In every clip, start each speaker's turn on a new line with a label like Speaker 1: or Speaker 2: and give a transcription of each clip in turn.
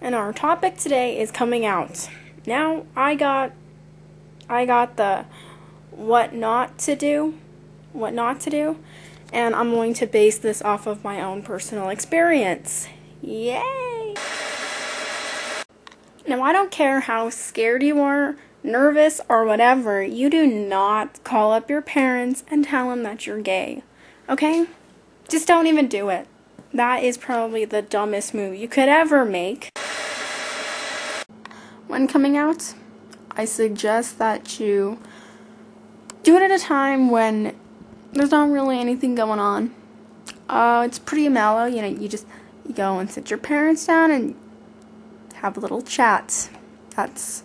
Speaker 1: And our topic today is coming out. Now, I got the what not to do, and I'm going to base this off of my own personal experience. Yay! Now, I don't care how scared you are, nervous, or whatever, you do not call up your parents and tell them that you're gay. Okay? Just don't even do it. That is probably the dumbest move you could ever make. When coming out, I suggest that you do it at a time when there's not really anything going on. It's pretty mellow, you go and sit your parents down and have a little chat. That's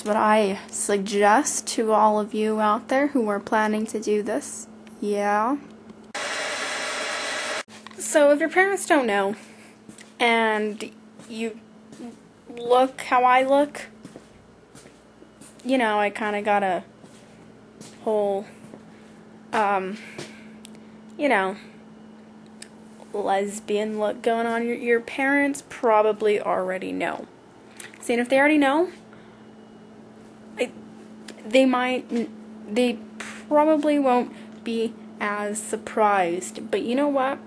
Speaker 1: what I suggest to all of you out there who are planning to do this. Yeah. So if your parents don't know, and you look how I look, I kind of got a whole, lesbian look going on. Your parents probably already know. See, and if they already know, they probably won't be as surprised. But you know what?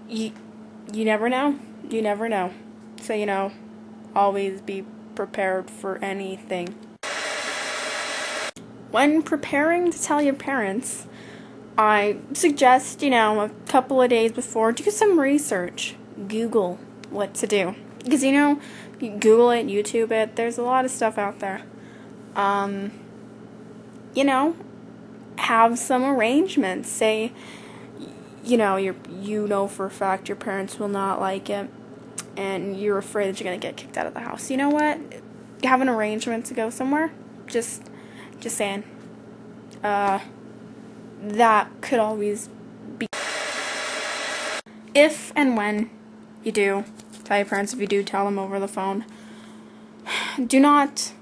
Speaker 1: You never know. You never know. So, always be prepared for anything. When preparing to tell your parents, I suggest, a couple of days before, do some research. Google what to do. Because, you Google it, YouTube it, there's a lot of stuff out there. Have some arrangements. Say, you know for a fact your parents will not like it, and you're afraid that you're going to get kicked out of the house. You know what? Have an arrangement to go somewhere. Just saying. That could always be. If and when you do tell your parents, if you do tell them over the phone, do not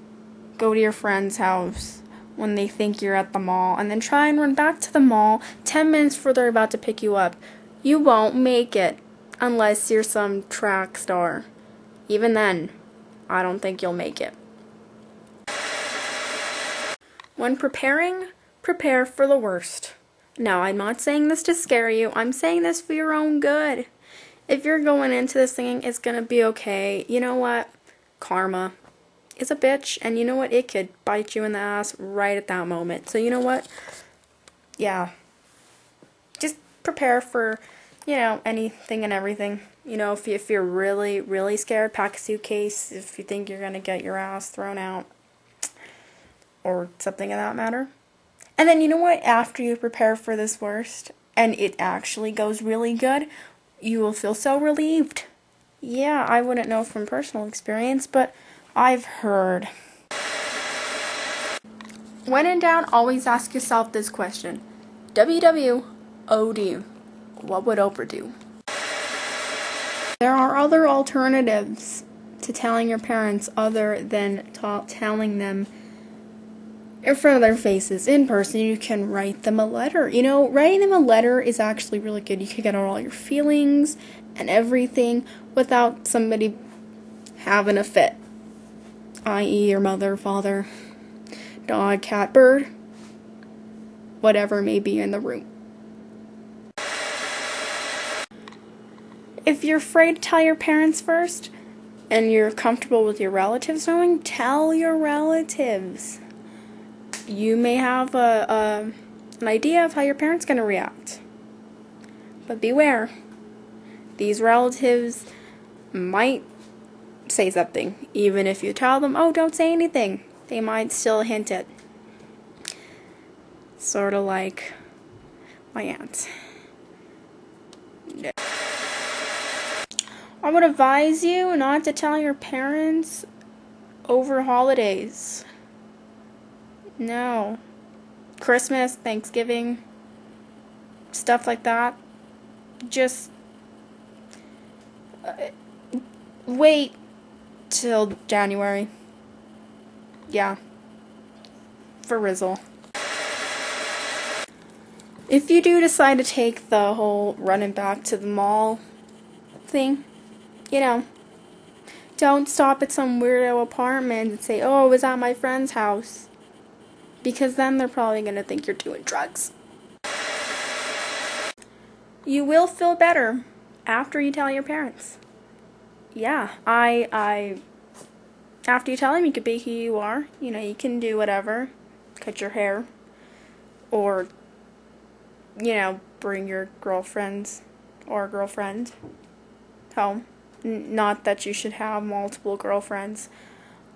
Speaker 1: go to your friend's house when they think you're at the mall, and then try and run back to the mall 10 minutes before they're about to pick you up. You won't make it unless you're some track star. Even then, I don't think you'll make it. When preparing, prepare for the worst. Now, I'm not saying this to scare you. I'm saying this for your own good. If you're going into this thinking it's gonna be okay, you know what? Karma is a bitch, and you know what? It could bite you in the ass right at that moment. So you know what? Yeah. Just prepare for, anything and everything. If you're really, really scared, pack a suitcase. If you think you're gonna get your ass thrown out, or something of that matter. And then you know what? After you prepare for this worst, and it actually goes really good, you will feel so relieved. Yeah, I wouldn't know from personal experience, but I've heard. When in doubt, always ask yourself this question. W.W.O.D. What would Oprah do? There are other alternatives to telling your parents other than telling them in front of their faces, in person. You can write them a letter. Writing them a letter is actually really good. You can get out all your feelings and everything without somebody having a fit. I.e. your mother, father, dog, cat, bird, whatever may be in the room. If you're afraid to tell your parents first, and you're comfortable with your relatives knowing, tell your relatives. You may have an idea of how your parents are going to react. But beware. These relatives might say something. Even if you tell them, oh, don't say anything, they might still hint it. Sort of like my aunt. I would advise you not to tell your parents over holidays. No. Christmas, Thanksgiving, stuff like that. Just wait till January. Yeah. For Rizzle. If you do decide to take the whole running back to the mall thing, You know, don't stop at some weirdo apartment and say, oh, I was at my friend's house. Because then they're probably going to think you're doing drugs. You will feel better after you tell your parents. Yeah, after you tell them you could be who you are, you know, you can do whatever, cut your hair, or, you know, bring your girlfriends or girlfriend home. Not that you should have multiple girlfriends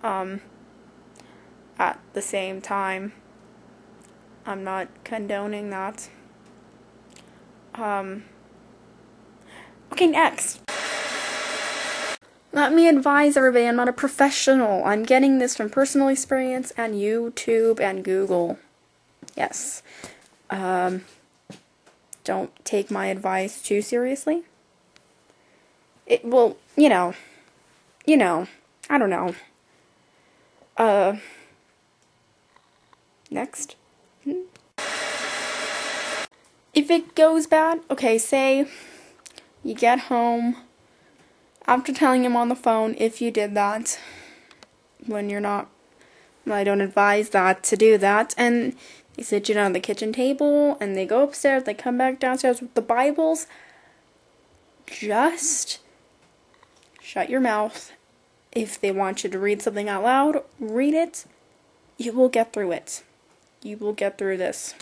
Speaker 1: at the same time. I'm not condoning that. Okay, next. Let me advise everybody, I'm not a professional. I'm getting this from personal experience and YouTube and Google. Yes. Don't take my advice too seriously. Well, you know, I don't know. Next. If it goes bad, okay, say you get home after telling him on the phone, if you did that, when you're not, well, I don't advise that to do that, and they sit you down at the kitchen table, and they go upstairs, they come back downstairs with the Bibles, just shut your mouth. If they want you to read something out loud, read it. You will get through it. You will get through this.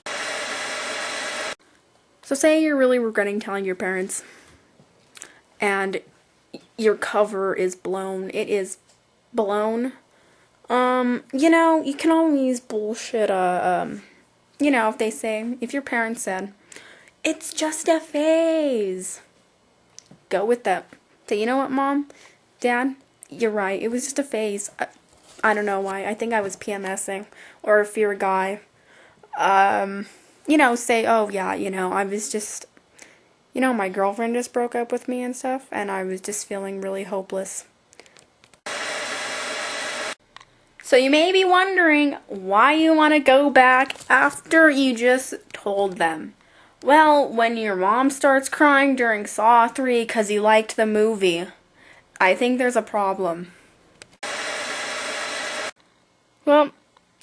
Speaker 1: So say you're really regretting telling your parents, and your cover is blown. It is blown. You know, you can always bullshit, you know, if your parents said, it's just a phase, go with that. Say, you know what, Mom, Dad, you're right, it was just a phase. I don't know why, I think I was PMSing, or if you're a guy, you know, say, oh yeah, you know, I was just, you know, my girlfriend just broke up with me and stuff, and I was just feeling really hopeless. So you may be wondering why you want to go back after you just told them. Well, when your mom starts crying during Saw 3 because you liked the movie, I think there's a problem. Well,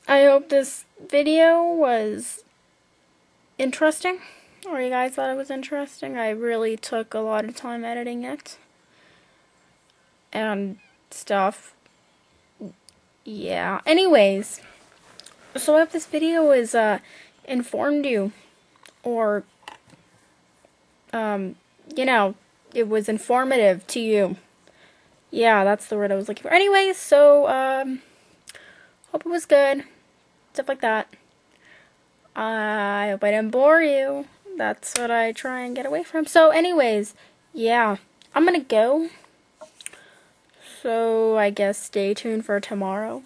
Speaker 1: I hope this video was interesting, or you guys thought it was interesting. I really took a lot of time editing it and stuff. Yeah, anyways, so I hope this video has informed you, or you know, it was informative to you. Yeah, that's the word I was looking for. Anyways, so hope it was good, stuff like that. I hope I didn't bore you. That's what I try and get away from. So anyways, yeah, I'm gonna go. So I guess stay tuned for tomorrow.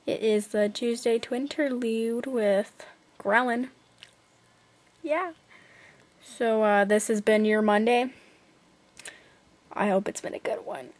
Speaker 1: It is the Tuesday Twinterlude with Grellin. Yeah. So this has been your Monday. I hope it's been a good one.